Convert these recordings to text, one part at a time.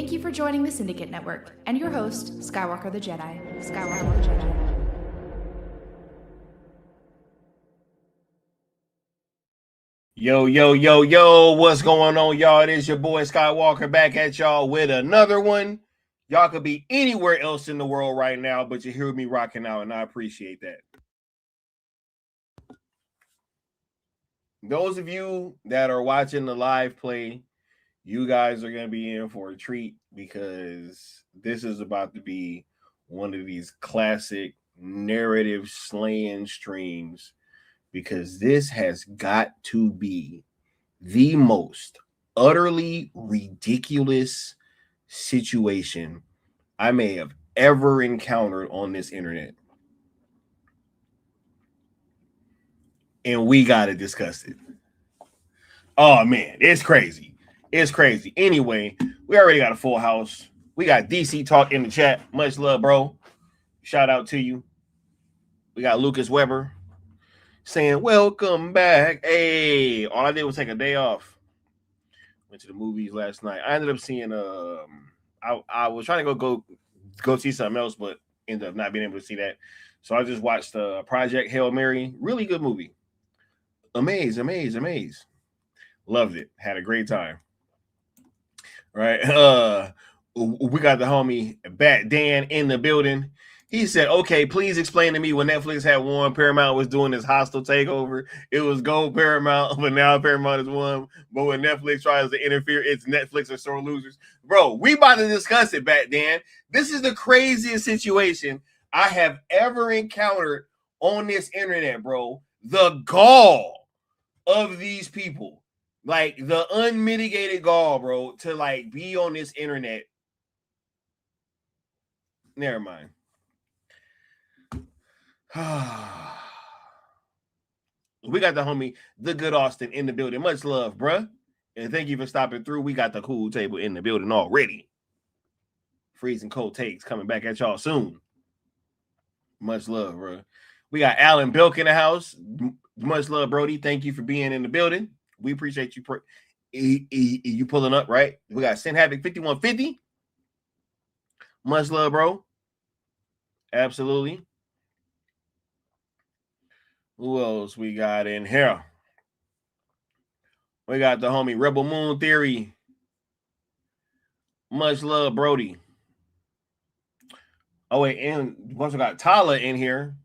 Thank you for joining the Syndicate Network and your host, Skywalker the Jedi. Skywalker the Jedi. Yo, what's going on, y'all? It is your boy Skywalker back at y'all with another one. Y'all could be anywhere else in the world right now, but you hear me rocking out, and I appreciate that. Those of you that are watching the live play, you guys are going to be in for a treat because this is about to be one of these classic narrative slaying streams, because this has got to be the most utterly ridiculous situation I may have ever encountered on this internet. And we got to discuss it. Oh, man, it's crazy. It's crazy. Anyway, we already got a full house. We got DC Talk in the chat. Much love, bro. Shout out to you. We got Lucas Weber saying, welcome back. Hey, all I did was take a day off. Went to the movies last night. I ended up seeing I was trying to go see something else, but ended up not being able to see that. So I just watched Project Hail Mary. Really good movie. Amaze. Loved it. Had a great time. Right. We got the homie Bat Dan in the building. He said, okay, please explain to me when Netflix had won, Paramount was doing this hostile takeover. It was gold Paramount, but now Paramount has won. But when Netflix tries to interfere, it's Netflix are sore losers. Bro, we about to discuss it, Bat Dan. This is the craziest situation I have ever encountered on this internet, bro. The gall of these people. Like, the unmitigated gall, bro, to, like, be on this internet. Never mind. We got the homie, the good Austin, in the building. Much love, bruh. And thank you for stopping through. We got the cool table in the building already. Freezing cold takes coming back at y'all soon. Much love, bro. We got Alan Bilk in the house. Much love, Brody. Thank you for being in the building. We appreciate you you pulling up, right? We got Sin Havoc 5150. Much love, bro. Absolutely. Who else we got in here? We got the homie Rebel Moon Theory. Much love, Brody. Oh, wait, and we also got Tala in here.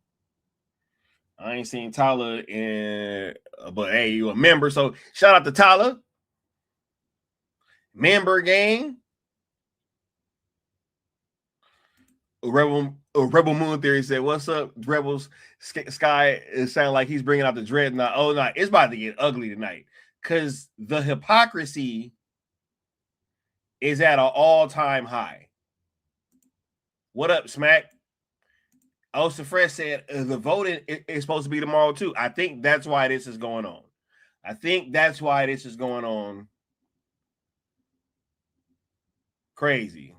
I ain't seen Tala in, but hey, you a member, so shout out to Tala. Member gang. Rebel Moon Theory said, what's up, Rebels? Sky, it sounds like he's bringing out the dreadnought. Oh, no, it's about to get ugly tonight because the hypocrisy is at an all-time high. What up, Smack? Osa Fresh said the voting is supposed to be tomorrow, too. I think that's why this is going on. Crazy.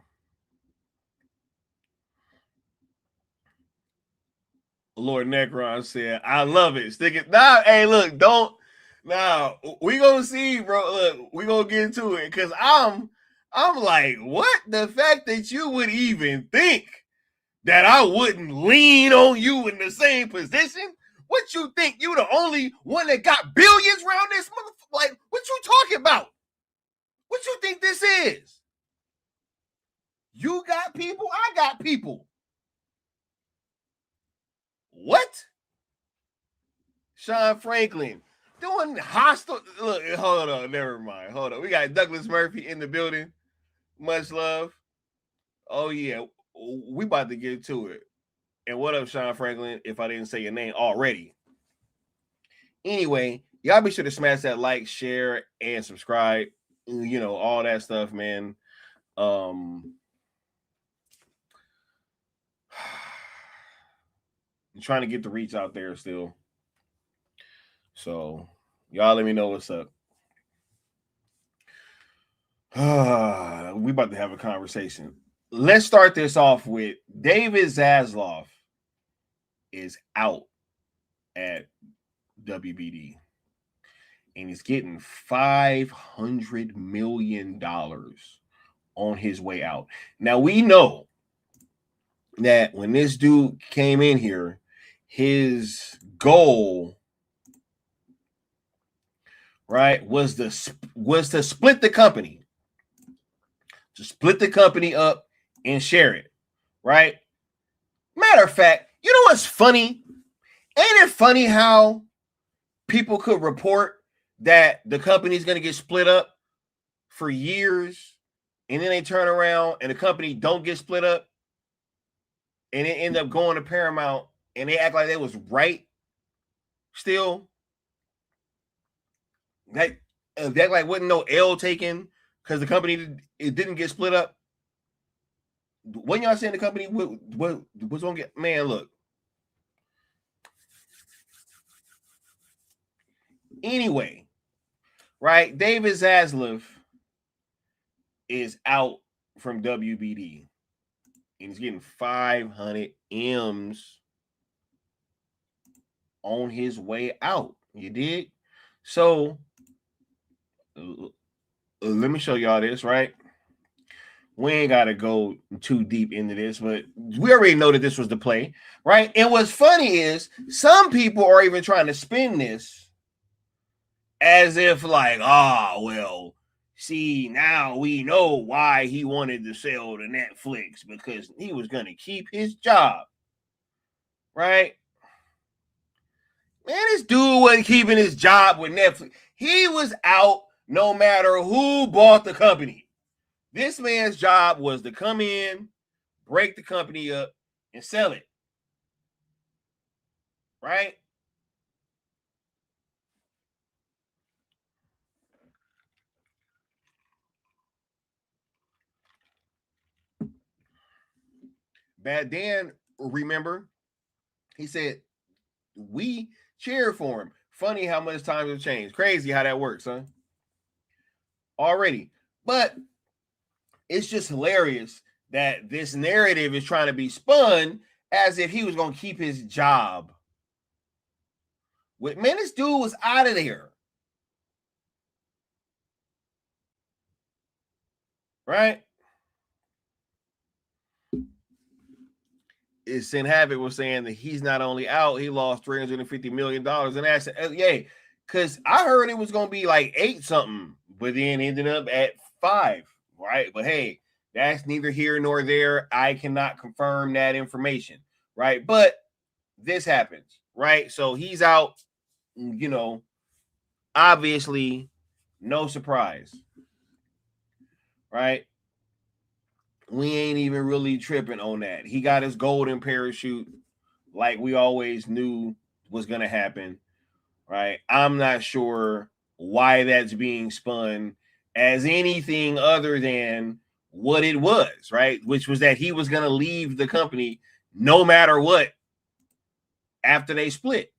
Lord Necron said, I love it. Stick it. Nah, hey, look, don't. Now, we gonna see, bro. Look, we gonna get into it because I'm like, what? The fact that you would even think that I wouldn't lean on you in the same position? What you think? You the only one that got billions around this motherfucker? Like, what you talking about? What you think this is? You got people, I got people. What? Sean Franklin doing hostile. Look, hold on, never mind. Hold on. We got Douglas Murphy in the building. Much love. Oh, yeah. We about to get to it. And what up, Sean Franklin, if I didn't say your name already? Anyway, y'all be sure to smash that like, share, and subscribe. You know, all that stuff, man. I'm trying to get the reach out there still. So, y'all let me know what's up. We about to have a conversation. Let's start this off with David Zaslav is out at WBD. And he's getting $500 million on his way out. Now we know that when this dude came in here, his goal, right, was to split the company, up and share it, right? Matter of fact, you know what's funny? Ain't it funny how people could report that the company's going to get split up for years, and then they turn around and the company don't get split up, and it end up going to Paramount, and they act like they was right still? They act like wasn't no L taken because the company didn't get split up. When y'all saying the company was gonna get, man, look. Anyway, right? David Zaslav is out from WBD, and he's getting 500 M's on his way out. You dig? So let me show y'all this, right? We ain't got to go too deep into this, but we already know that this was the play, right? And what's funny is some people are even trying to spin this as if like, well, see, now we know why he wanted to sell to Netflix, because he was going to keep his job, right? Man, this dude wasn't keeping his job with Netflix. He was out no matter who bought the company. This man's job was to come in, break the company up, and sell it. Right? Bad Dan, remember, he said, we cheered for him. Funny how much times have changed. Crazy how that works, huh? Already. But it's just hilarious that this narrative is trying to be spun as if he was going to keep his job. Man, this dude was out of there. Right? Sin Havoc was saying that he's not only out, he lost $350 million in assets. Yay. Because I heard it was going to be like 8 something, but then ended up at 5. Right? But hey, that's neither here nor there. I cannot confirm that information. Right? But this happens. Right? So he's out, you know, obviously, no surprise. Right? We ain't even really tripping on that. He got his golden parachute like we always knew was going to happen, right? I'm not sure why that's being spun as anything other than what it was, right? Which was that he was going to leave the company no matter what after they split.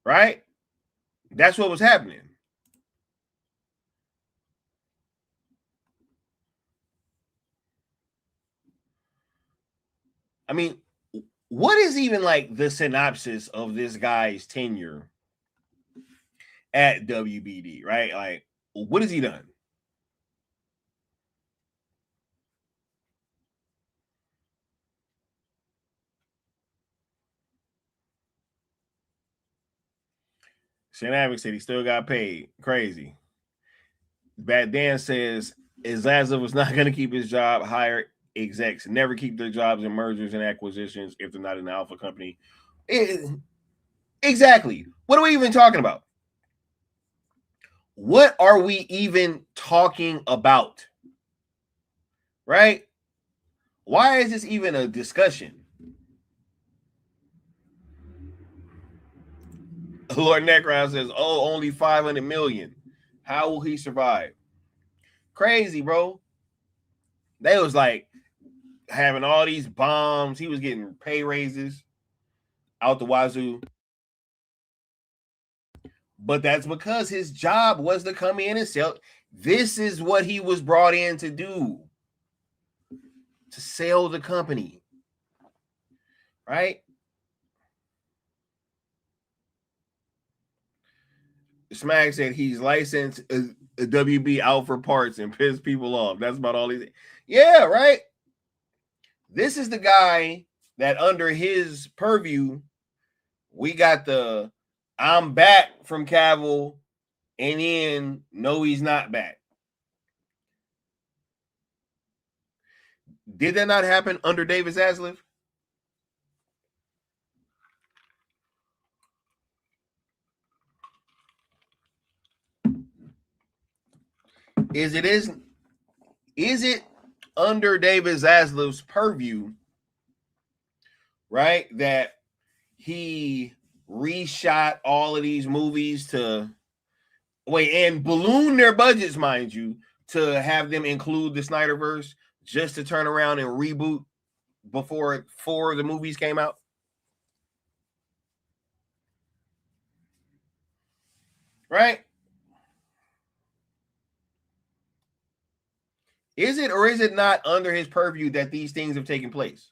Right? That's what was happening. I mean, what is even like the synopsis of this guy's tenure at WBD, right? Like, what has he done? Shane Avick said he still got paid. Crazy. Bad Dan says Zaslav was not going to keep his job. Hire execs. Never keep their jobs in mergers and acquisitions if they're not in the alpha company. Exactly. What are we even talking about? What are we even talking about? Right? Why is this even a discussion? Lord Necron says, oh, only 500 million. How will he survive? Crazy, bro. They was like having all these bombs. He was getting pay raises out the wazoo. But that's because his job was to come in and sell. This is what he was brought in to do. To sell the company. Right? Smack said he's licensed WB out for parts and piss people off. That's about all he's. Yeah, right. This is the guy that under his purview, we got the I'm back from Cavill, and then no, he's not back. Did that not happen under David Zaslav? Is it under David Zaslav's purview, right, that he reshot all of these movies to and balloon their budgets, mind you, to have them include the Snyderverse just to turn around and reboot before 4 of the movies came out? Right? Is it or is it not under his purview that these things have taken place?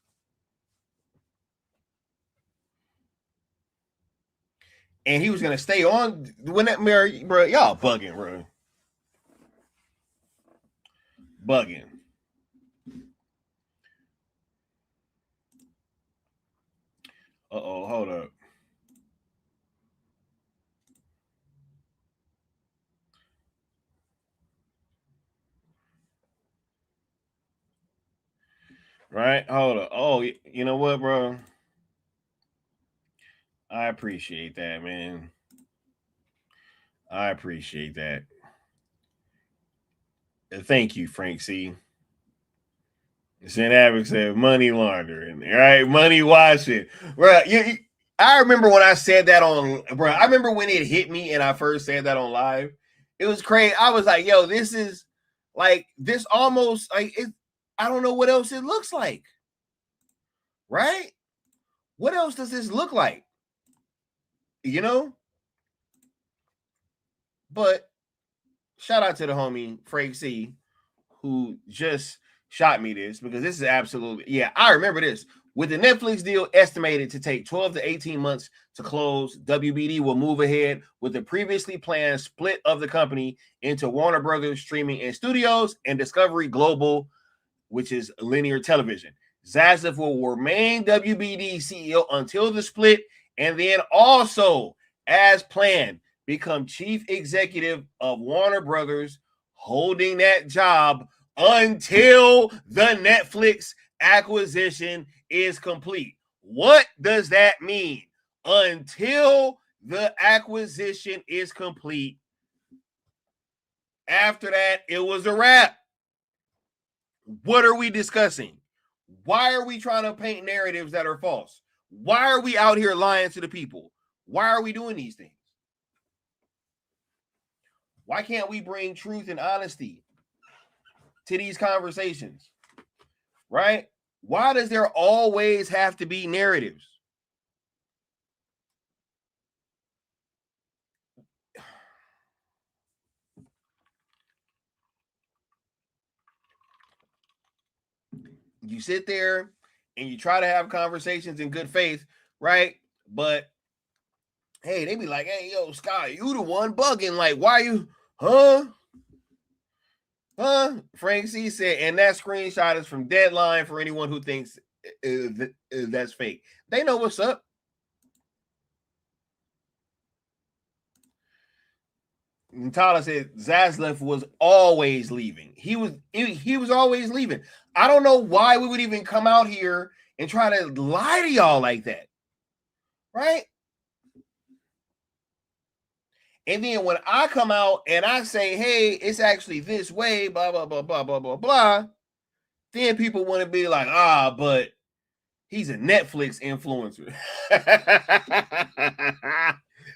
And he was going to stay on when that Mary, bro. Y'all bugging, bro. Bugging. Uh-oh, hold up. Right? Hold up. Oh, you know what, bro? I appreciate that, man. I appreciate that. Thank you, Frank C. St. Abbott said money laundering, right? Money washing. Bro, I remember when I said that on, bro, I remember when it hit me and I first said that on live. It was crazy. I was like, yo, this is like, this almost like it. I don't know what else it looks like. Right? What else does this look like? You know? But shout out to the homie Frank C, who just shot me this, because this is absolutely, yeah, I remember this. With the Netflix deal estimated to take 12 to 18 months to close, WBD will move ahead with the previously planned split of the company into Warner Brothers Streaming and Studios and Discovery Global, which is linear television. Zaslav will remain WBD CEO until the split, and then also, as planned, become chief executive of Warner Brothers, holding that job until the Netflix acquisition is complete. What does that mean? Until the acquisition is complete. After that, it was a wrap. What are we discussing? Why are we trying to paint narratives that are false? Why are we out here lying to the people? Why are we doing these things? Why can't we bring truth and honesty to these conversations? Right? Why does there always have to be narratives? You sit there and you try to have conversations in good faith, right? But hey, they be like, hey, yo, Sky, you the one bugging. Like, why you, huh? Frank C said, and that screenshot is from Deadline for anyone who thinks that's fake. They know what's up. And Tyler said Zaslav was always leaving. He was always leaving. I don't know why we would even come out here and try to lie to y'all like that. Right? And then when I come out and I say, hey, it's actually this way, blah, blah, blah, blah, blah, blah, blah, then people want to be like, but he's a Netflix influencer.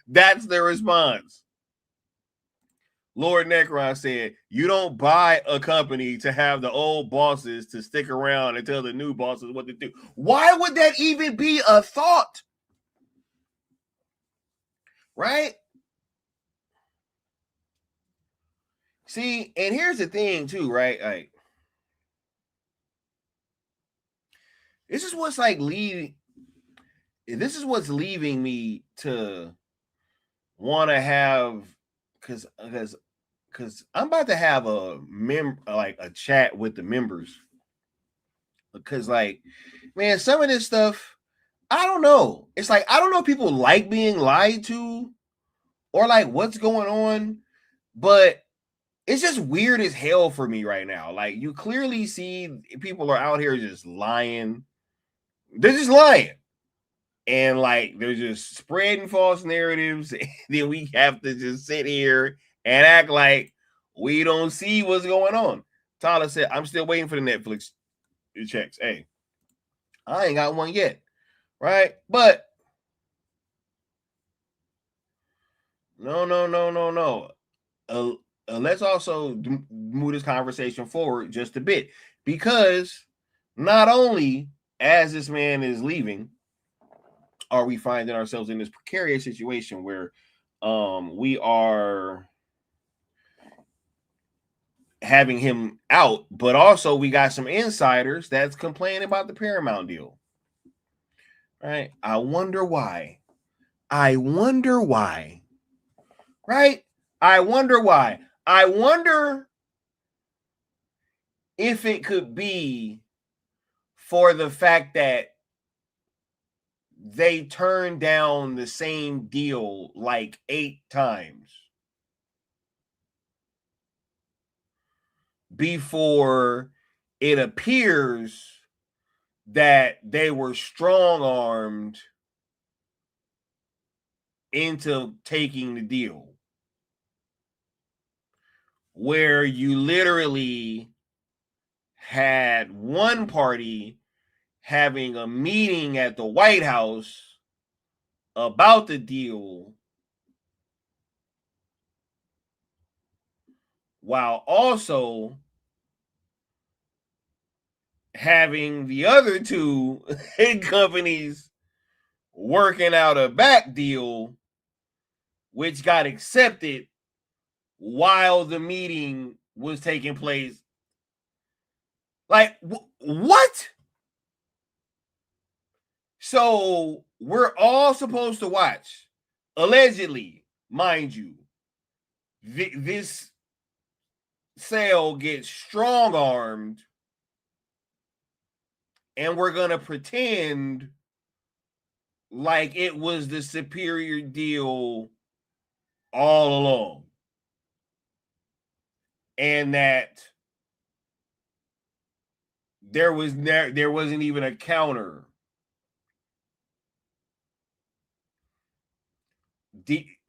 That's their response. Lord Necron said, you don't buy a company to have the old bosses to stick around and tell the new bosses what to do. Why would that even be a thought? Right? See, and here's the thing too, right? Like, this is what's leaving me to want to have because I'm about to have a chat with the members, because like, man, some of this stuff, I don't know. It's like, I don't know if people like being lied to or like what's going on, but it's just weird as hell for me right now. Like, you clearly see people are out here just lying. They're just lying. And like, they're just spreading false narratives. And then we have to just sit here and act like we don't see what's going on. Tyler said, I'm still waiting for the Netflix checks. Hey, I ain't got one yet. Right? But no. Let's also move this conversation forward just a bit, because not only as this man is leaving, are we finding ourselves in this precarious situation where we are having him out, but also we got some insiders that's complaining about the Paramount deal. Right? I wonder why. Right? I wonder if it could be for the fact that they turned down the same deal like 8 times before it appears that they were strong-armed into taking the deal, where you literally had one party having a meeting at the White House about the deal, while also having the other 2 companies working out a back deal, which got accepted while the meeting was taking place. Like, what? So we're all supposed to watch, allegedly, mind you, this sale gets strong-armed, and we're going to pretend like it was the superior deal all along, and that there wasn't even a counter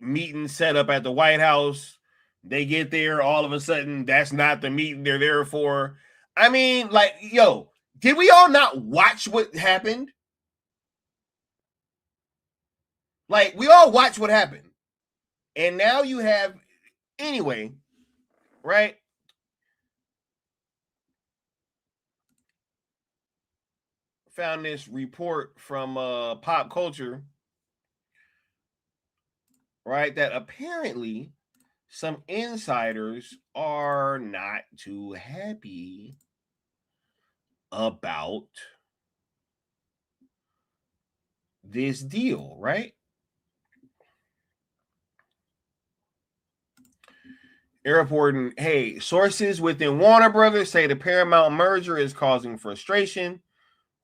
meeting set up at the White House. They get there, all of a sudden, that's not the meeting they're there for. I mean, like, yo, did we all not watch what happened? Like, we all watched what happened. And now you have, anyway, right? Found this report from Pop Culture, right, that apparently some insiders are not too happy about this deal, right? Reporting, hey, sources within Warner Brothers say the Paramount merger is causing frustration,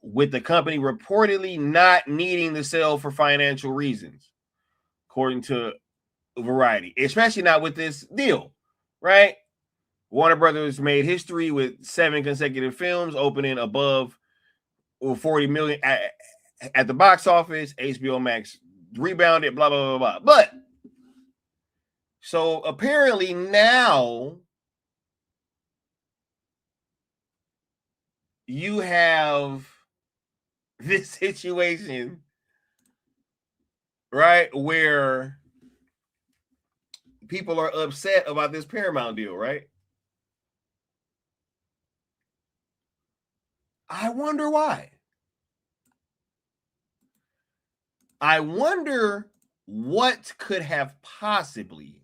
with the company reportedly not needing to sell for financial reasons, according to Variety, especially not with this deal, right? Warner Brothers made history with 7 consecutive films opening above 40 million at the box office. HBO Max rebounded, blah, blah, blah, blah. But so apparently now you have this situation, right, where people are upset about this Paramount deal, right? I wonder why. I wonder what could have possibly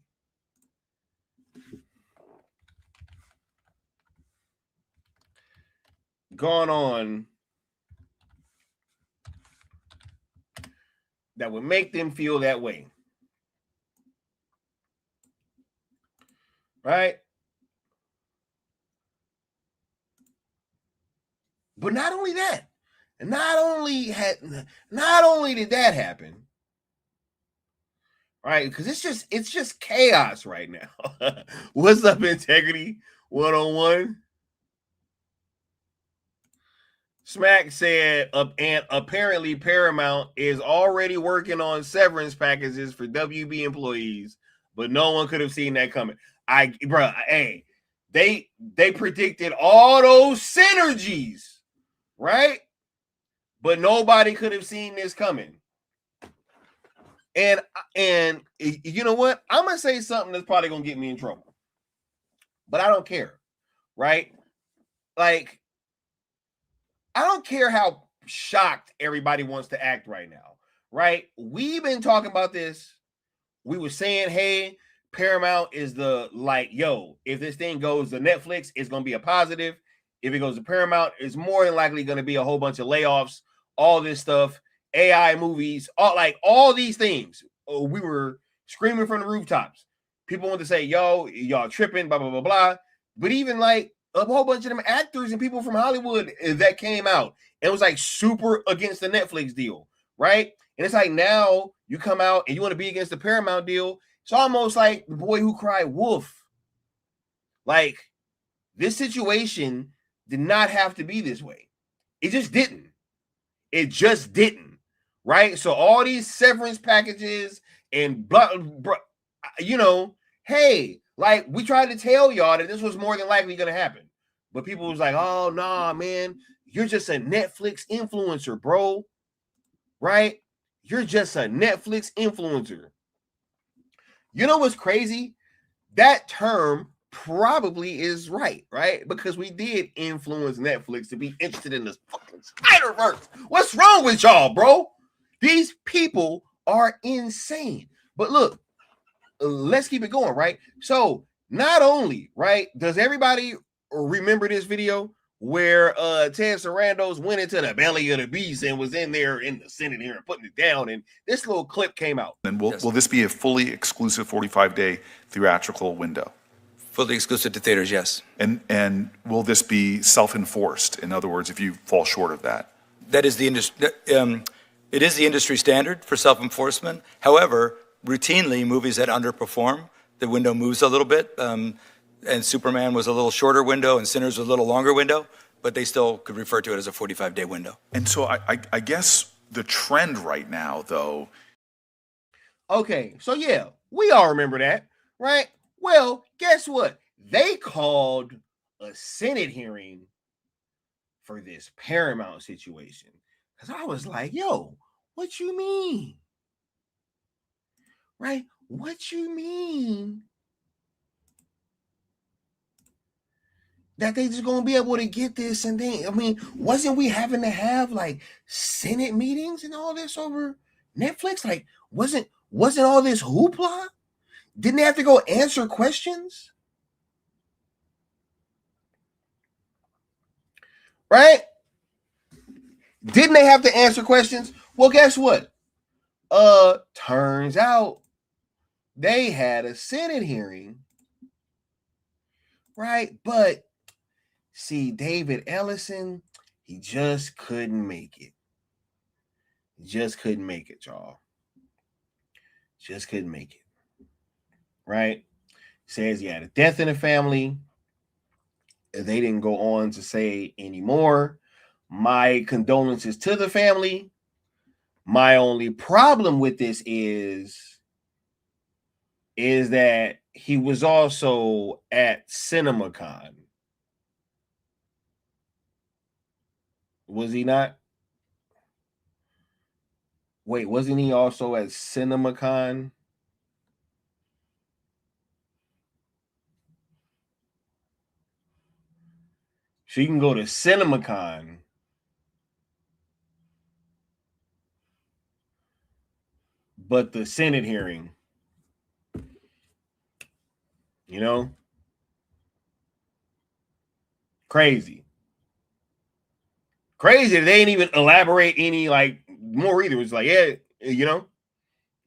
gone on that would make them feel that way. right? But not only that, not only did that happen, right? Because it's just chaos right now. What's up, Integrity 101? Smack said, and apparently Paramount is already working on severance packages for WB employees, but no one could have seen that coming. Hey, they predicted all those synergies, right? But nobody could have seen this coming. And you know what? I'm gonna say something that's probably gonna get me in trouble, but I don't care, right? Like, I don't care how shocked everybody wants to act right now, right? We've been talking about this. We were saying, hey, Paramount is if this thing goes to Netflix, it's going to be a positive. If it goes to Paramount, it's more than likely going to be a whole bunch of layoffs, all this stuff, AI movies, all these things. We were screaming from the rooftops. People want to say, yo, y'all tripping, blah, blah, blah, blah. But even a whole bunch of them actors and people from Hollywood that came out and was super against the Netflix deal, right? And it's now you come out and you want to be against the Paramount deal. It's almost like the boy who cried wolf. This situation did not have to be this way. It just didn't. Right? So all these severance packages and hey, we tried to tell y'all that this was more than likely going to happen. But people was oh, nah, man, you're just a Netflix influencer, bro. Right? You're just a Netflix influencer. You know what's crazy? That term probably is right? Because we did influence Netflix to be interested in this fucking Spider-Verse. What's wrong with y'all, bro? These people are insane. But look, let's keep it going, right? So not only, right, does everybody remember this video where Ted Sarandos went into the belly of the beast and was in there in the Senate here and putting it down, and this little clip came out. And will this be a fully exclusive 45-day theatrical window? Fully exclusive to theaters, yes. And will this be self-enforced? In other words, if you fall short of that? That is the industry. It is the industry standard for self-enforcement. However, routinely, movies that underperform, the window moves a little bit. And Superman was a little shorter window and Sinners was a little longer window, but they still could refer to it as a 45-day window. And so I guess the trend right now, though. Okay, so yeah, we all remember that, right? Well, guess what? They called a Senate hearing for this Paramount situation. Because I was like, yo, what you mean? Right? What you mean that they just gonna be able to get this? And then, I mean, wasn't we having to have Senate meetings and all this over Netflix? Wasn't all this hoopla? Didn't they have to go answer questions? Right? Didn't they have to answer questions? Well, guess what? Turns out they had a Senate hearing, right? But see, David Ellison, he just couldn't make it. Just couldn't make it, y'all. Just couldn't make it. Right? Says he had a death in the family. They didn't go on to say anymore. My condolences to the family. My only problem with this is that he was also at CinemaCon. Was he not? Wait, wasn't he also at CinemaCon? So you can go to CinemaCon, but the Senate hearing, crazy. Crazy. They ain't even elaborate any more either. It's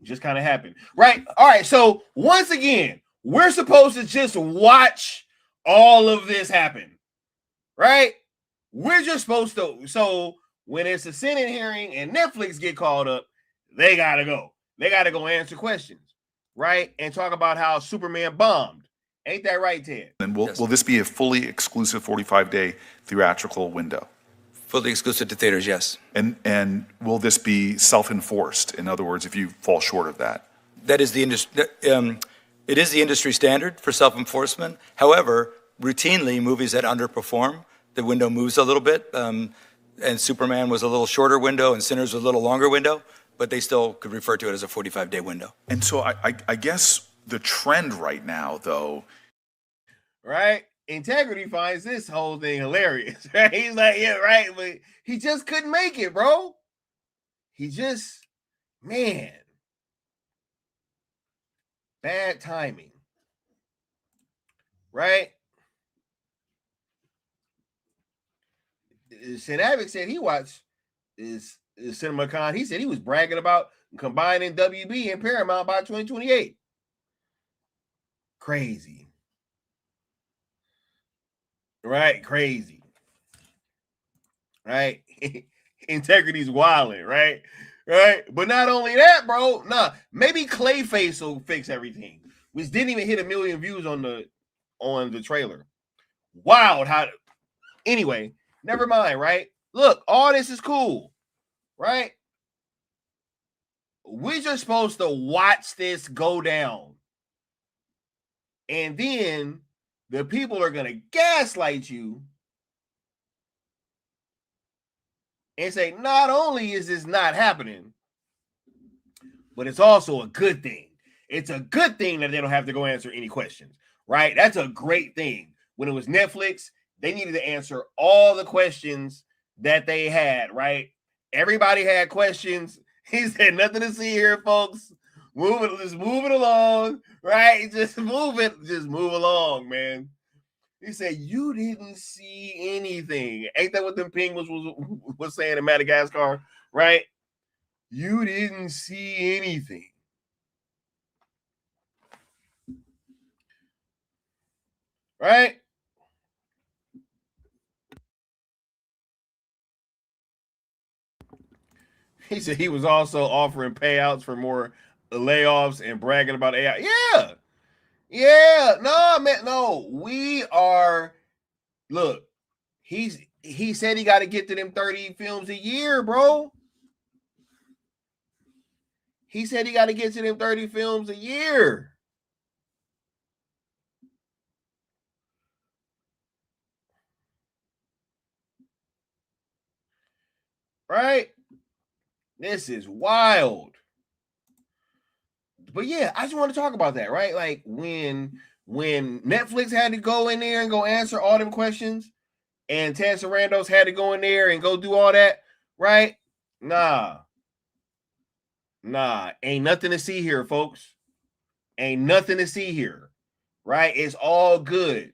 just kind of happened. Right. All right. So once again, we're supposed to just watch all of this happen, right? We're just supposed to. So when it's a Senate hearing and Netflix get called up, they gotta go. They gotta go answer questions, right? And talk about how Superman bombed. Ain't that right, Ted? And will this be a fully exclusive 45-day theatrical window? Fully exclusive to theaters, yes. And will this be self-enforced? In other words, if you fall short of that? That is the industry. It is the industry standard for self-enforcement. However, routinely, movies that underperform, the window moves a little bit. And Superman was a little shorter window, and Sinners was a little longer window, but they still could refer to it as a 45-day window. And so I guess the trend right now, though, right? Integrity finds this whole thing hilarious, right? He's like, yeah, right, but he just couldn't make it, bro. He just, man, bad timing, right? Shenavik said he watched his CinemaCon. He said he was bragging about combining WB and Paramount by 2028. Crazy. Right? Crazy. Right? Integrity's wilding, right? Right? But not only that, bro. Nah, maybe Clayface will fix everything, which didn't even hit 1 million views on the trailer. Wild how anyway, never mind, right? Look, all this is cool, right? We're just supposed to watch this go down. And then the people are going to gaslight you and say, not only is this not happening, but it's also a good thing. It's a good thing that they don't have to go answer any questions, right? That's a great thing. When it was Netflix, they needed to answer all the questions that they had, right? Everybody had questions. He said, nothing to see here, folks. Just move it along, right? Just move along, man. He said, you didn't see anything. Ain't that what them penguins was saying in Madagascar, right? You didn't see anything. Right? He said he was also offering payouts for more layoffs and bragging about AI. Yeah. Yeah. No, man. No, we are. Look, he said he got to get to them 30 films a year, bro. He said he got to get to them 30 films a year. Right? This is wild. But yeah, I just want to talk about that, right? Like when Netflix had to go in there and go answer all them questions, and Ted Sarandos had to go in there and go do all that, right? Nah, ain't nothing to see here, folks. Ain't nothing to see here, right? It's all good.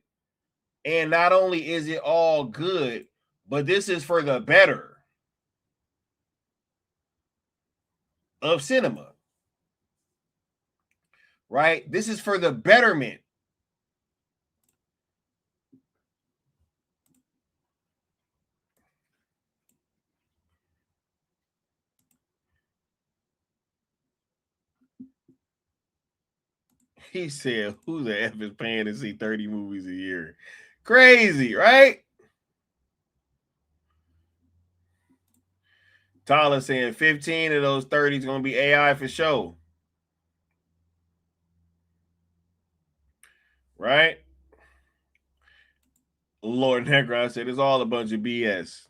And not only is it all good, but this is for the better of cinema, right? This is for the betterment. He said, who the F is paying to see 30 movies a year? Crazy, right? Tyler saying 15 of those 30 is going to be AI for sure. Right? Lord Negron said it's all a bunch of BS.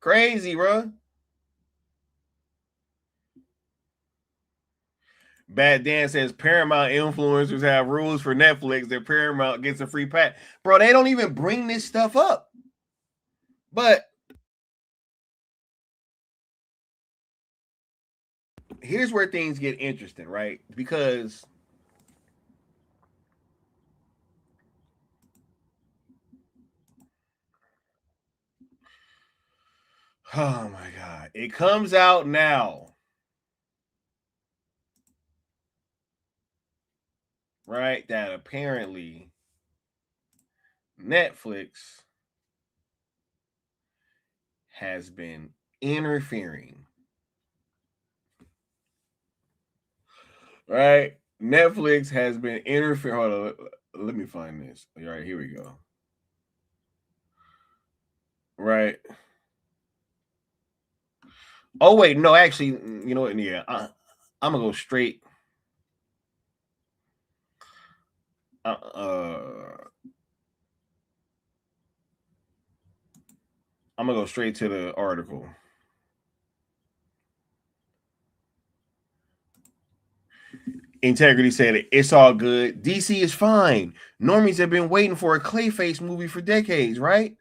Crazy, bro. Bad Dan says Paramount influencers have rules for Netflix that Paramount gets a free pack. Bro, they don't even bring this stuff up. But here's where things get interesting, right? Because oh my God, it comes out now right, that apparently Netflix has been interfering. Right? Netflix has been interfering. Hold on, let me find this. All right, here we go. Right. Oh wait, no, actually, you know what? Yeah, I'm gonna go straight. I'm gonna go straight to the article. Integrity said it's all good. DC is fine. Normies have been waiting for a Clayface movie for decades, right?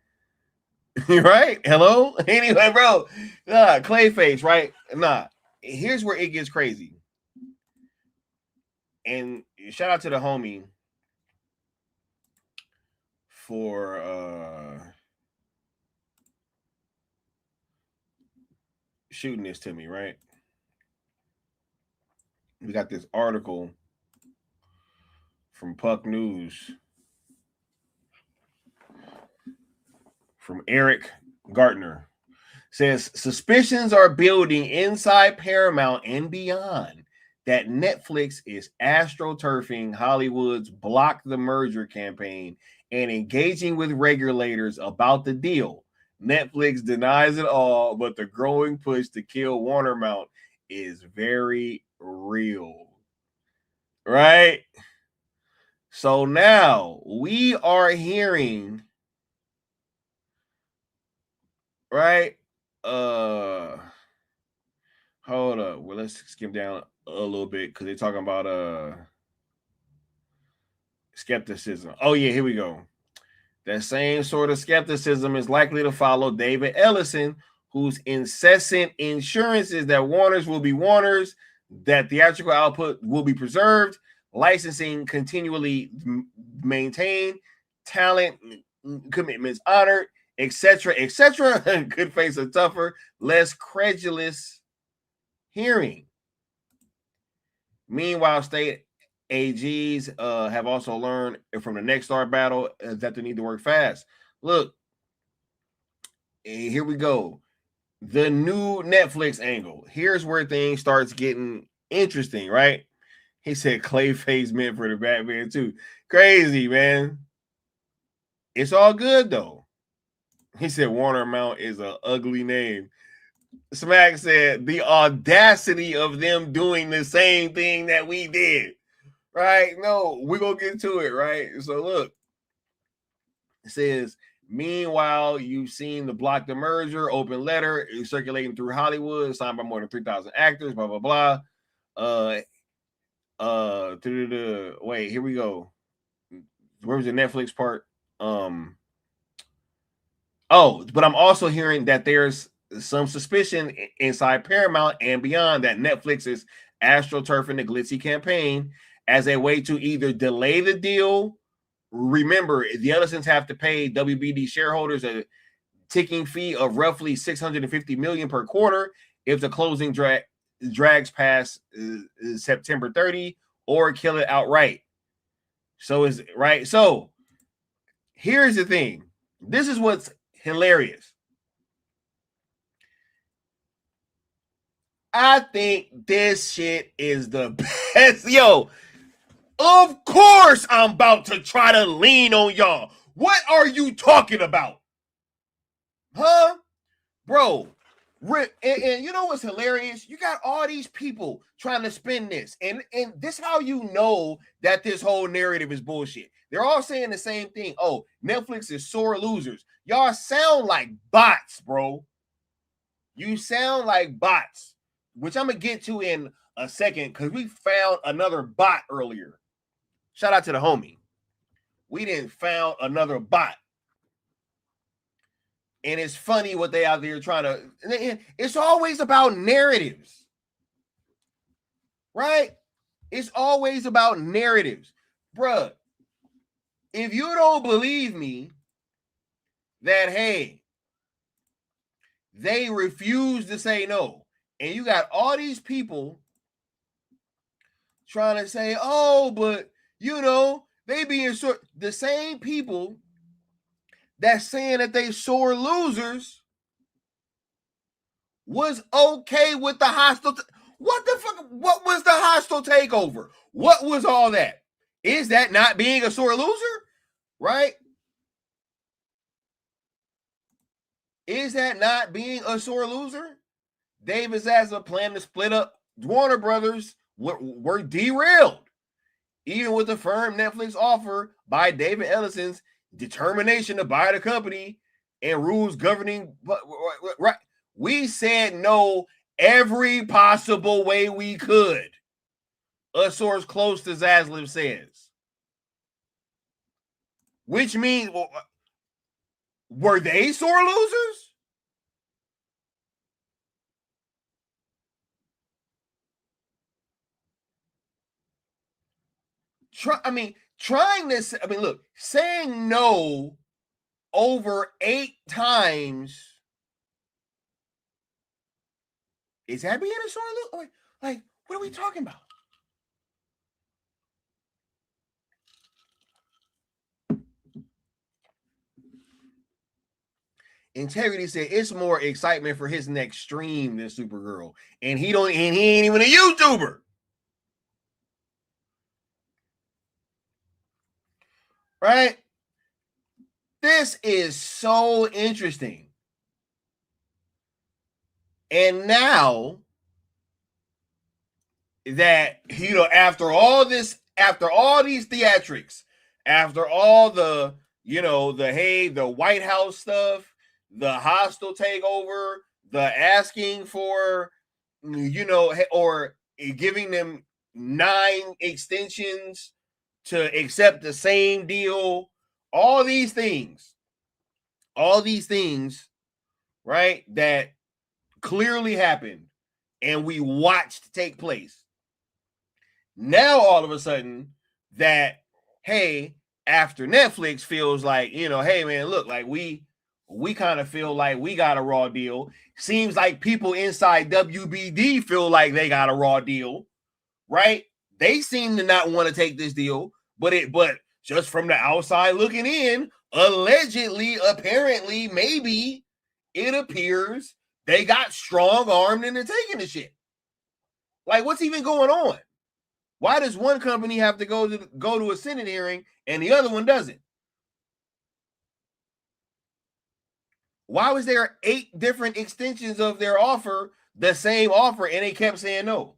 Right? Hello? Anyway, bro. Nah, Clayface, right? Nah. Here's where it gets crazy. And shout out to the homie for shooting this to me, right? We got this article from Puck News from Eric Gartner. Says suspicions are building inside Paramount and beyond that Netflix is astroturfing Hollywood's Block the Merger campaign and engaging with regulators about the deal. Netflix denies it all, but the growing push to kill Warner Mount is very real. Right? So now we are hearing, right? Hold up. Well, let's skim down a little bit because they're talking about skepticism. Oh, yeah, here we go. That same sort of skepticism is likely to follow David Ellison, whose incessant assurances that Warners will be Warners, that theatrical output will be preserved, licensing continually maintained, talent commitments honored, etc., etc., could face a tougher, less credulous hearing. Meanwhile, state AGs have also learned from the Next Star battle that they need to work fast. Look, here we go. The new Netflix angle. Here's where things starts getting interesting, right? He said Clayface meant for the Batman too. Crazy, man. It's all good though. He said Warner Mount is an ugly name. Smack said the audacity of them doing the same thing that we did. Right? No, we're going to get to it, right? So look, it says, meanwhile, you've seen the Block the Merger open letter circulating through Hollywood, signed by more than 3,000 actors, blah, blah, blah. Wait, here we go. Where was the Netflix part? But I'm also hearing that there's some suspicion inside Paramount and beyond that Netflix is astroturfing the glitzy campaign as a way to either delay the deal. Remember, the Ellisons have to pay WBD shareholders a ticking fee of roughly $650 million per quarter if the closing drags past September 30, or kill it outright. So is right. So here's the thing. This is what's hilarious. I think this shit is the best. Yo, of course I'm about to try to lean on y'all. What are you talking about? Huh? Bro, and you know what's hilarious? You got all these people trying to spin this. And this is how you know that this whole narrative is bullshit. They're all saying the same thing. Oh, Netflix is sore losers. Y'all sound like bots, bro. You sound like bots, which I'm going to get to in a second because we found another bot earlier. Shout out to the homie. We didn't found another bot. And it's funny what they out there trying to. It's always about narratives. Right? It's always about narratives. Bruh, if you don't believe me that, hey, they refuse to say no, and you got all these people trying to say, oh, but You know, they being sore. The same people that's saying that they sore losers was okay with the hostile. What the fuck? What was the hostile takeover? What was all that? Is that not being a sore loser? Right? Is that not being a sore loser? David Zaslav plan to split up Warner Brothers were derailed, even with the firm Netflix offer by David Ellison's determination to buy the company and rules governing. Right, we said no every possible way we could. A source close to Zaslav says, which means, were they sore losers? Look, saying no over 8 times, is that being a sore loser? Like, what are we talking about? Integrity said it's more excitement for his next stream than Supergirl, and he ain't even a YouTuber. Right? This is so interesting. And now that, after all these theatrics, after all the, the White House stuff, the hostile takeover, the asking for, or giving them 9 extensions to accept the same deal, all these things, right, that clearly happened and we watched take place. Now, all of a sudden, that, hey, after Netflix feels like, hey, man, look, like we kind of feel like we got a raw deal. Seems like people inside WBD feel like they got a raw deal, right? They seem to not want to take this deal, but just from the outside looking in, allegedly, apparently, maybe it appears they got strong-armed into taking the shit. Like, what's even going on? Why does one company have to go to a Senate hearing and the other one doesn't? Why was there 8 different extensions of their offer, the same offer, and they kept saying no?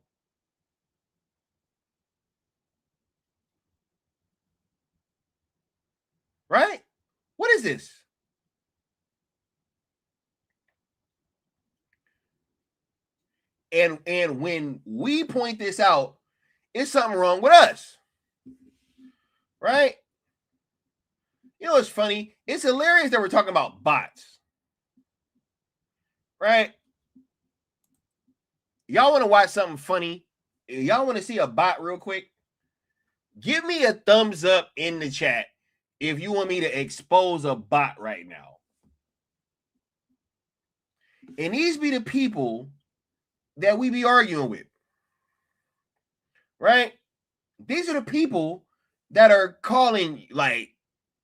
Right? What is this? And when we point this out, it's something wrong with us. Right? It's funny. It's hilarious that we're talking about bots. Right? Y'all want to watch something funny? Y'all want to see a bot real quick? Give me a thumbs up in the chat if you want me to expose a bot right now. And these be the people that we be arguing with. Right? These are the people that are calling, like,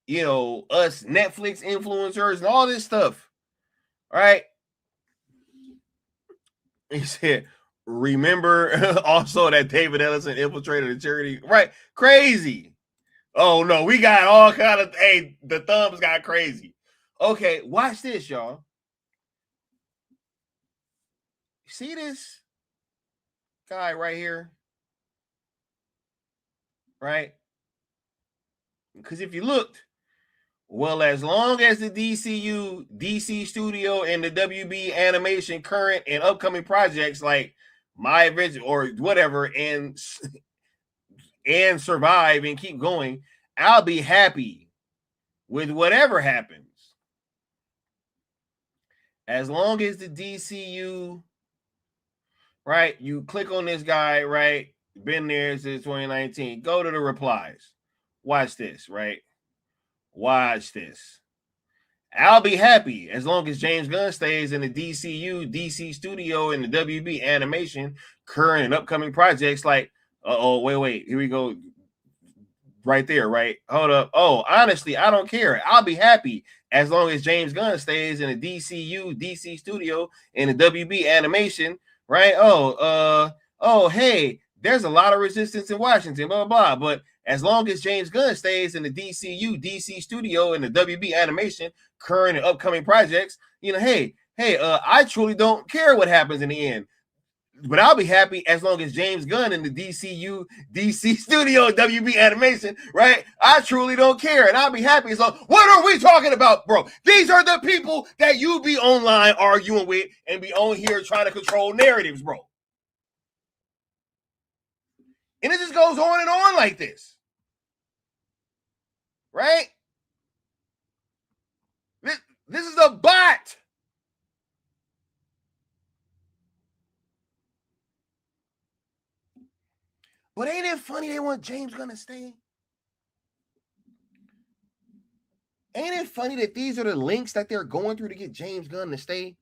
us Netflix influencers and all this stuff. Right? He said, remember also that David Ellison infiltrated a charity. Right? Crazy. Oh, no, we got all kind of, hey, the thumbs got crazy. Okay, watch this, y'all. See this guy right here? Right? Because if you looked, well, as long as the DC Studio, and the WB Animation current and upcoming projects like My Adventure or whatever and survive and keep going, I'll be happy with whatever happens. As long as the DCU, right, you click on this guy, right, been there since 2019, go to the replies. Watch this, right? Watch this. I'll be happy as long as James Gunn stays in the DCU, DC Studio, and the WB Animation current and upcoming projects like, wait, here we go. right there, right? Hold up. Oh, honestly, I don't care. I'll be happy as long as James Gunn stays in the DC studio in the WB animation, right? Oh, hey, there's a lot of resistance in Washington, blah, blah, blah. But as long as James Gunn stays in the DC studio in the WB animation, current and upcoming projects, hey, I truly don't care what happens in the end. But I'll be happy as long as James Gunn in the DC studio, WB animation, right? I truly don't care. And I'll be happy as long. What are we talking about, bro? These are the people that you be online arguing with and be on here trying to control narratives, bro. And it just goes on and on like this. Right? This is a bot. But ain't it funny they want James Gunn to stay? Ain't it funny that these are the links that they're going through to get James Gunn to stay?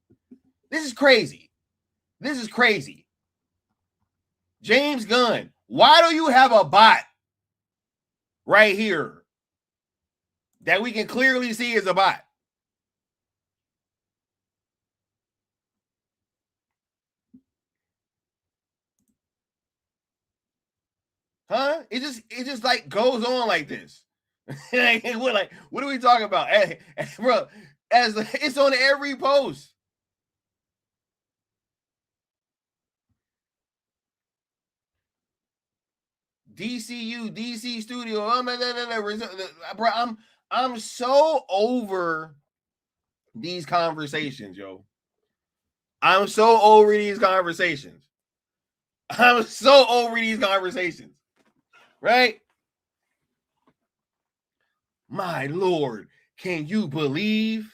This is crazy. This is crazy. James Gunn, why do you have a bot right here that we can clearly see is a bot? Huh? It just like goes on like this. What are we talking about? Hey, bro, it's on every post. DC studio. Bro, I'm so over these conversations, yo. I'm so over these conversations. Right? My Lord, can you believe?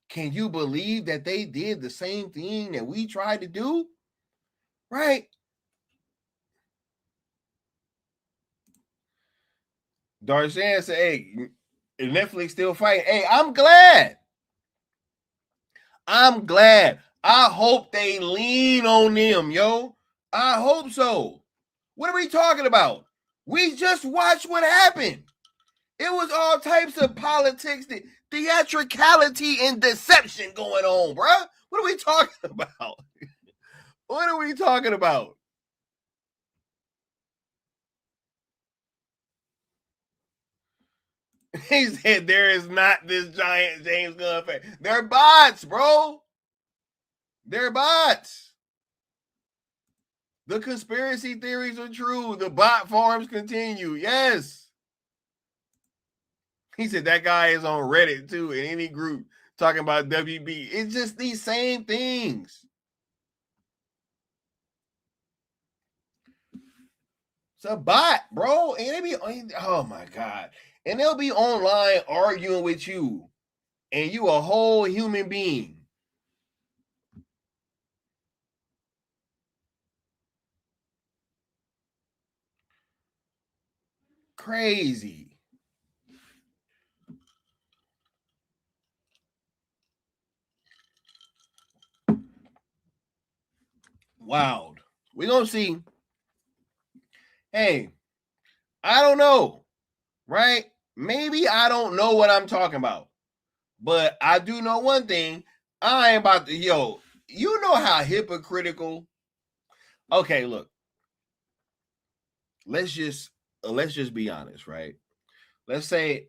Can you believe that they did the same thing that we tried to do? Right? Darshan said, hey, is Netflix still fighting? Hey, I'm glad. I hope they lean on them, yo. I hope so. What are we talking about? We just watched what happened. It was all types of politics, theatricality, and deception going on, bruh. What are we talking about? What are we talking about? He said there is not this giant James Gunn fan. They're bots, bro. They're bots. The conspiracy theories are true. The bot farms continue. Yes. He said that guy is on Reddit too, in any group talking about WB. It's just these same things. It's a bot, bro. And they be, oh my God. And they'll be online arguing with you. And you a whole human being. Crazy. Wild. We're going to see. Hey, I don't know, right? Maybe I don't know what I'm talking about. But I do know one thing. I ain't about to, you know how hypocritical. Okay, look. Let's just be honest, right? Let's say,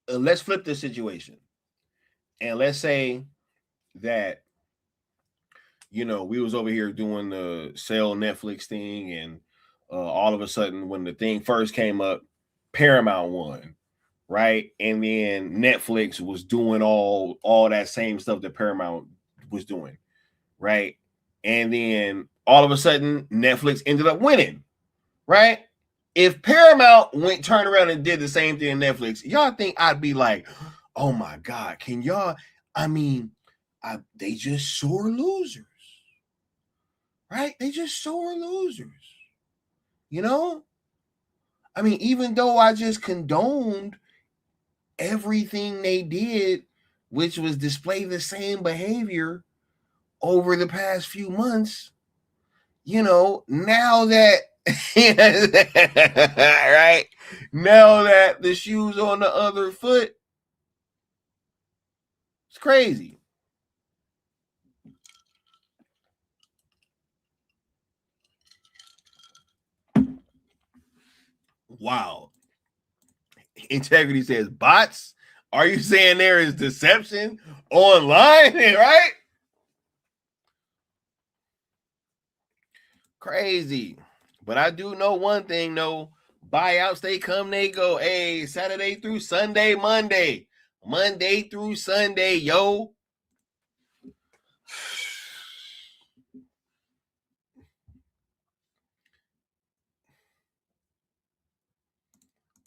let's flip the situation. And let's say that, we was over here doing the sell Netflix thing, and all of a sudden when the thing first came up, Paramount won, right? And then Netflix was doing all that same stuff that Paramount was doing, right? And then all of a sudden Netflix ended up winning, right? If Paramount turned around and did the same thing in Netflix, y'all think I'd be like, oh my God, can y'all, they just sore losers, right? They just sore losers, even though I just condoned everything they did, which was display the same behavior over the past few months, now that right now that the shoe's on the other foot, it's crazy. Wow. Integrity says bots. Are you saying there is deception online, right? Crazy. But I do know one thing, though. Buyouts, they come, they go. Hey, Saturday through Sunday, Monday. Monday through Sunday, yo.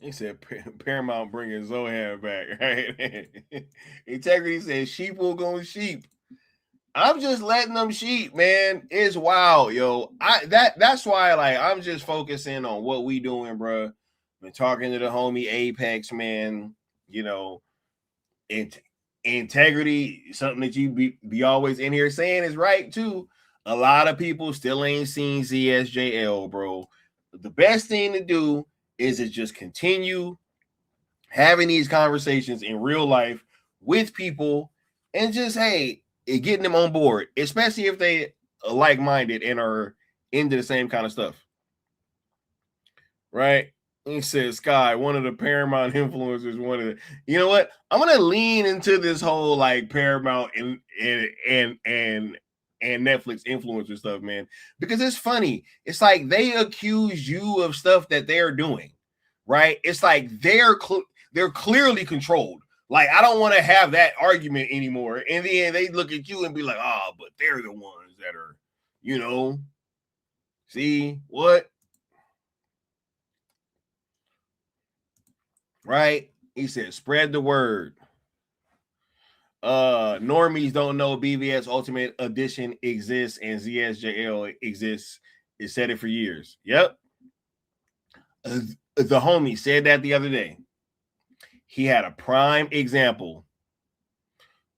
He said Paramount bringing Zohan back, right? Integrity says sheep will go sheep. I'm just letting them sheep, man. It's wild, yo. That's why, like, I'm just focusing on what we doing, bro. Been talking to the homie Apex, man. Integrity, something that you be always in here saying is right too. A lot of people still ain't seen ZSJL, bro. The best thing to do is to just continue having these conversations in real life with people and just, hey, getting them on board, especially if they are like-minded and are into the same kind of stuff. Right? He says, Sky, one of the Paramount influencers, you know what? I'm gonna lean into this whole like Paramount and Netflix influencer stuff, man, because it's funny. It's like they accuse you of stuff that they're doing, right? It's like they're clearly controlled. Like, I don't want to have that argument anymore. In the end, they look at you and be like, but they're the ones that are, see what? Right? He said, spread the word. Normies don't know BVS Ultimate Edition exists and ZSJL exists. It said it for years. Yep. The homie said that the other day. He had a prime example,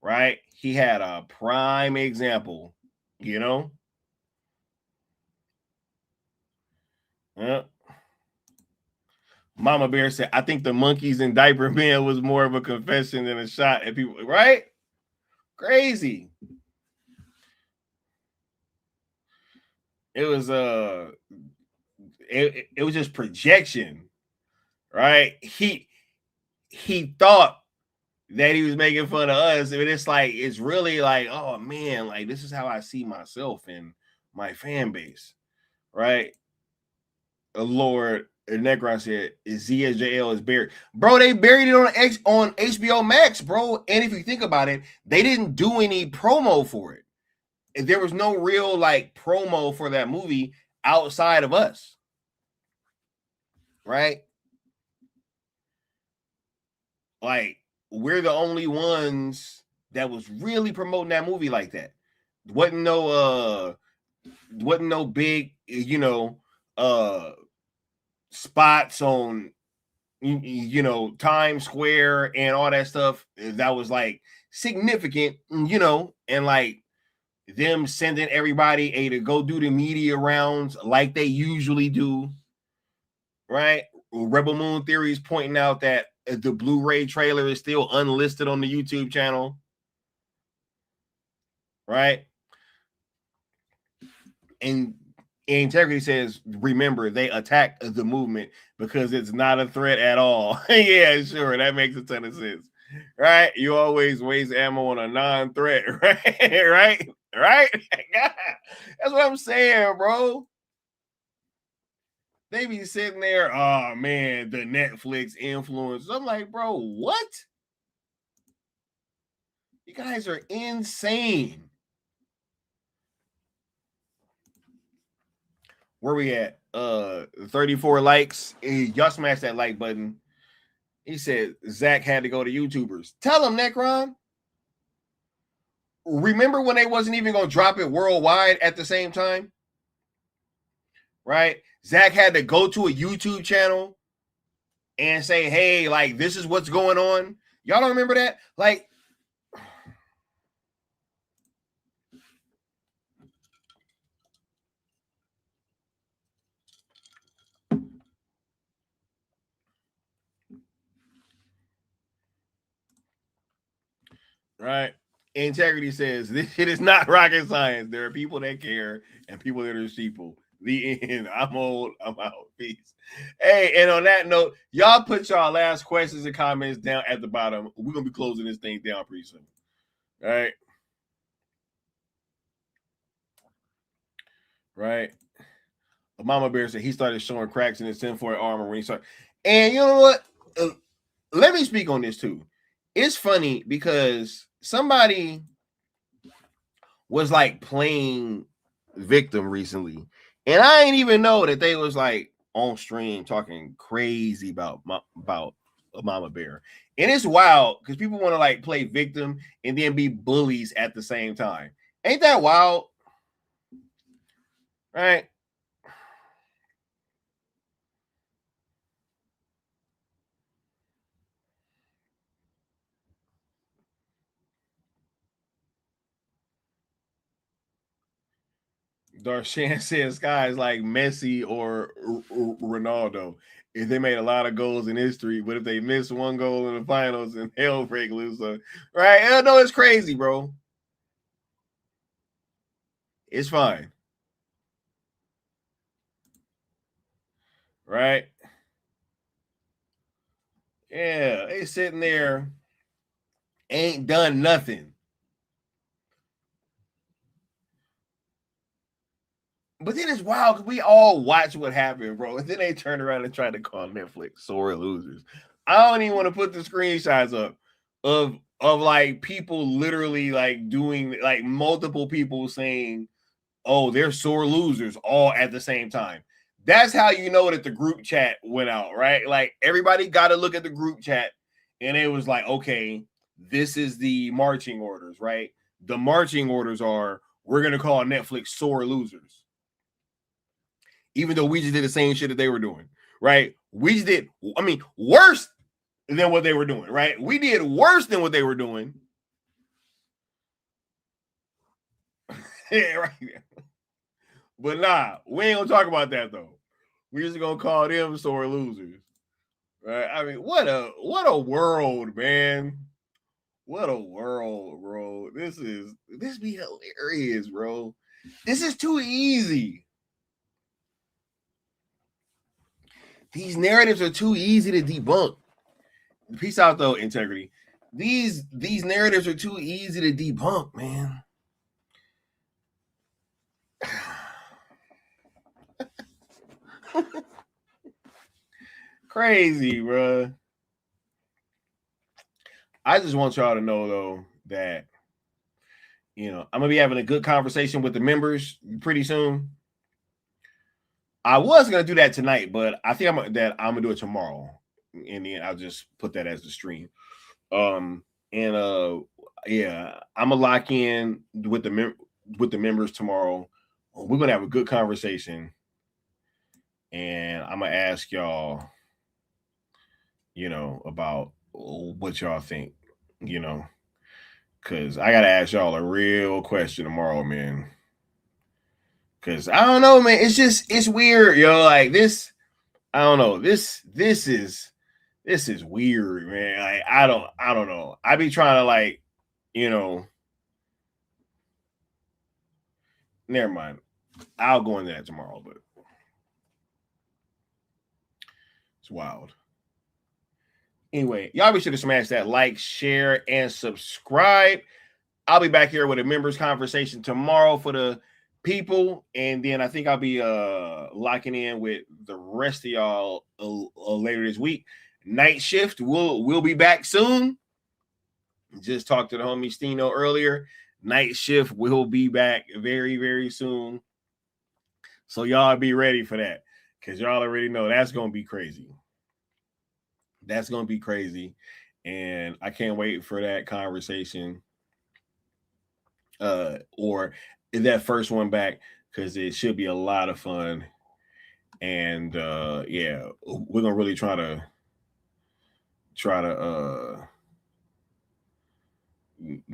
right? He had a prime example, Yep. Mama Bear said, I think the monkeys in Diaper Man was more of a confession than a shot at people, right? Crazy. It was it was just projection, right? He thought that he was making fun of us, but it's like, it's really like, oh man, like this is how I see myself and my fan base, right? Lord Necron said, ZSJL is buried. Bro, they buried it on HBO Max, bro. And if you think about it, they didn't do any promo for it. There was no real like promo for that movie outside of us. Right? Like, we're the only ones that was really promoting that movie like that. Wasn't no big, spots on Times Square and all that stuff that was like significant, and like them sending everybody to go do the media rounds like they usually do, right? Rebel Moon Theory is pointing out that the Blu-ray trailer is still unlisted on the YouTube channel, right? And Integrity says, remember, they attacked the movement because it's not a threat at all. Yeah, sure. That makes a ton of sense. Right? You always waste ammo on a non-threat, right? Right? That's what I'm saying, bro. They be sitting there, oh man, the Netflix influence. I'm like, bro, what? You guys are insane. Where we at? 34 likes. Y'all smash that like button. He said Zach had to go to YouTubers. Tell him, Necron. Remember when they wasn't even going to drop it worldwide at the same time? Right? Zach had to go to a YouTube channel and say, hey, like, this is what's going on. Y'all don't remember that? Like, Right? Integrity says this shit is not rocket science. There are people that care and people that are sheeple. The end. I'm old. I'm out. Peace. Hey, and on that note, y'all put y'all last questions and comments down at the bottom. We're gonna be closing this thing down pretty soon. All right. Right. Mama Bear said he started showing cracks in his tinfoil armor when he started. And you know what? Let me speak on this too. It's funny because somebody was like playing victim recently, and I didn't even know that they was like on stream talking crazy about Mama Bear. And it's wild because people want to like play victim and then be bullies at the same time. Ain't that wild? Right? Darshan says Sky is like Messi or Ronaldo. If they made a lot of goals in history, but if they miss one goal in the finals and hell break loose, right? I know it's crazy, bro. It's fine. Right? Yeah, they sitting there, ain't done nothing. But then it's wild because we all watch what happened, bro. And then they turned around and tried to call Netflix sore losers. I don't even want to put the screenshots up of like people literally like doing like multiple people saying, "Oh, they're sore losers," all at the same time. That's how you know that the group chat went out, right? Like everybody got to look at the group chat, and it was like, okay, this is the marching orders, right? The marching orders are we're gonna call Netflix sore losers. Even though we just did the same shit that they were doing, right? We just did, I mean, worse than what they were doing, right? We did worse than what they were doing. Yeah, right. But nah, we ain't gonna talk about that though. We just gonna call them sore losers, right? I mean, what a world, man. What a world, bro. This be hilarious, bro. This is too easy. These narratives are too easy to debunk. Peace out, though, Integrity. These narratives are too easy to debunk, man. Crazy, bro. I just want y'all to know, though, that, you know, I'm going to be having a good conversation with the members pretty soon. I was going to do that tonight, but I think I'm going to do it tomorrow. And then I'll just put that as the stream. Yeah, I'm gonna lock in with the members tomorrow. We're gonna have a good conversation, and I'm gonna ask y'all, you know, about what y'all think, you know, because I gotta ask y'all a real question tomorrow, man. Because I don't know, man. It's weird, yo. Like this, I don't know. This is weird, man. Like I don't know. I be trying to like, you know. Never mind. I'll go into that tomorrow, but it's wild. Anyway, y'all be sure to smash that like, share, and subscribe. I'll be back here with a members conversation tomorrow for the people, and then I think I'll be locking in with the rest of y'all later this week. Night shift, we'll be back soon. Just talked to the homie Stino earlier. Night shift will be back very, very soon. So y'all be ready for that, because y'all already know that's going to be crazy. That's going to be crazy, and I can't wait for that conversation or that first one back, because it should be a lot of fun. And yeah, we're going to really try to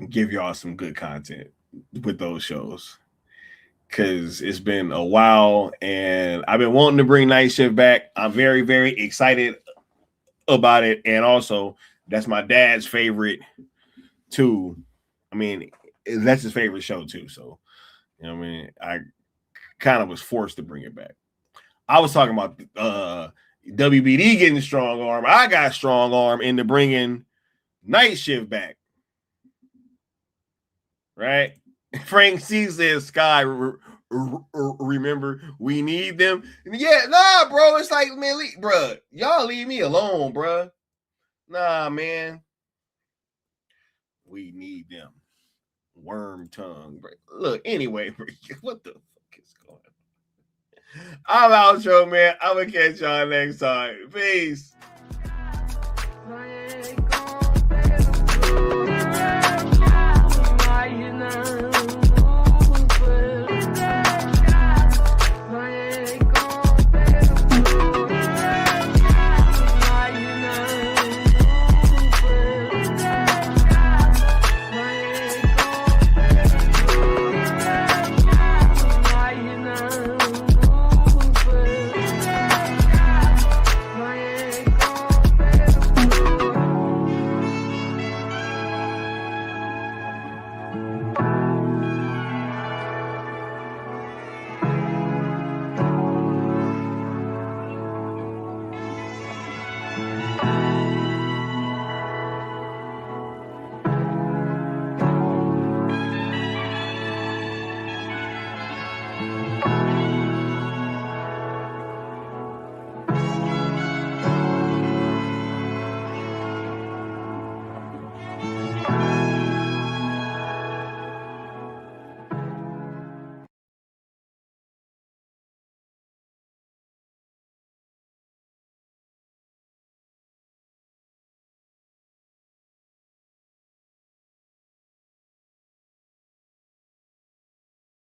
give y'all some good content with those shows, because it's been a while and I've been wanting to bring Night Shift back. I'm very, very excited about it, and also that's my dad's favorite too. mean, that's his favorite show too. So, you know what I mean? I kind of was forced to bring it back. I was talking about WBD getting strong arm. I got strong arm into bringing Night Shift back. Right? Frank C says, Sky, remember, we need them. Yeah, nah, bro. It's like, man, bro, y'all leave me alone, bro. Nah, man. We need them. Worm tongue. Bro. Look, anyway, what the fuck is going on? I'm out, man. I'm going to catch y'all next time. Peace.